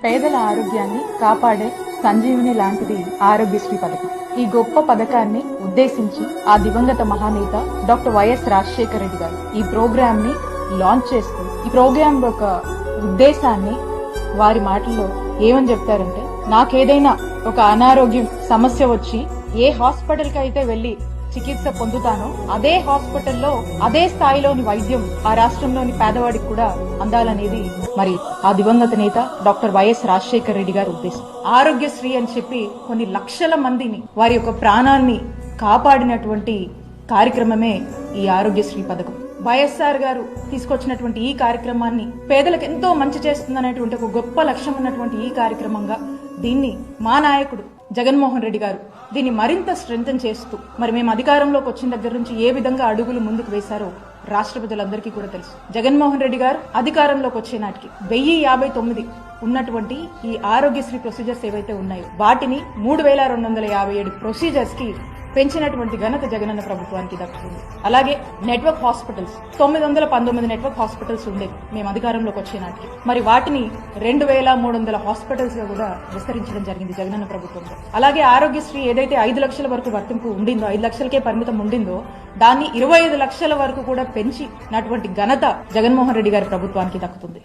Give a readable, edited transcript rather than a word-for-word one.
పేదల ఆరోగ్యాన్ని కాపాడే సంజీవిని లాంటిది ఆరోగ్యశ్రీ పథకం. ఈ గొప్ప పథకాన్ని ఉద్దేశించి ఆ దివంగత మహానేత డాక్టర్ వైఎస్ రాజశేఖర రెడ్డి గారు ఈ ప్రోగ్రామ్ ని లాంచ్ చేస్తూ ఈ ప్రోగ్రామ్ యొక్క ఉద్దేశాన్ని వారి మాటల్లో ఏమని చెప్తారంటే, నాకేదైనా ఒక అనారోగ్యం సమస్య వచ్చి ఏ హాస్పిటల్ కి అయితే వెళ్లి చికిత్స పొందుతానో అదే హాస్పిటల్లో అదే స్థాయిలోని వైద్యం ఆ రాష్ట్రంలోని పేదవాడికి కూడా అందాలనేది మరి ఆ దివంగత నేత డాక్టర్ వైఎస్ రాజశేఖర రెడ్డి గారి ఉద్దేశం. ఆరోగ్యశ్రీ అని చెప్పి కొన్ని లక్షల మందిని వారి యొక్క ప్రాణాన్ని కాపాడినటువంటి కార్యక్రమమే ఈ ఆరోగ్యశ్రీ పథకం. వైఎస్ఆర్ గారు తీసుకొచ్చినటువంటి ఈ కార్యక్రమాన్ని పేదలకు ఎంతో మంచి చేస్తుందనేటువంటి ఒక గొప్ప లక్ష్యం ఉన్నటువంటి ఈ కార్యక్రమంగా దీన్ని మా నాయకుడు జగన్మోహన్ రెడ్డి గారు దీన్ని మరింత స్ట్రెంథెన్ చేస్తూ మరి మేము అధికారంలోకి వచ్చిన దగ్గర నుంచి ఏ విధంగా అడుగులు ముందుకు వేశారో రాష్ట్ర ప్రజలందరికీ కూడా తెలుసు. జగన్మోహన్ రెడ్డి గారు అధికారంలోకి వచ్చే నాటికి 1059 ఉన్నటువంటి ఈ ఆరోగ్యశ్రీ ప్రొసీజర్స్ ఏవైతే ఉన్నాయో వాటిని 3257 ప్రొసీజర్స్ కి పెంచినటువంటి ఘనత జగనన్న ప్రభుత్వానికి దక్కుతుంది. అలాగే నెట్వర్క్ హాస్పిటల్స్ 919 నెట్వర్క్ హాస్పిటల్స్ ఉండేవి మేము అధికారంలోకి వచ్చే నాటికి. మరి వాటిని 2300 హాస్పిటల్స్ గా కూడా విస్తరించడం జరిగింది జగనన్న ప్రభుత్వంలో. అలాగే ఆరోగ్యశ్రీ ఏదైతే 5 లక్షల వరకు వర్తింపు ఉండిందో, 5 లక్షలకే పరిమితం ఉండిందో దాన్ని 25 లక్షల వరకు కూడా పెంచినటువంటి ఘనత జగన్మోహన్ రెడ్డి గారి ప్రభుత్వానికి దక్కుతుంది.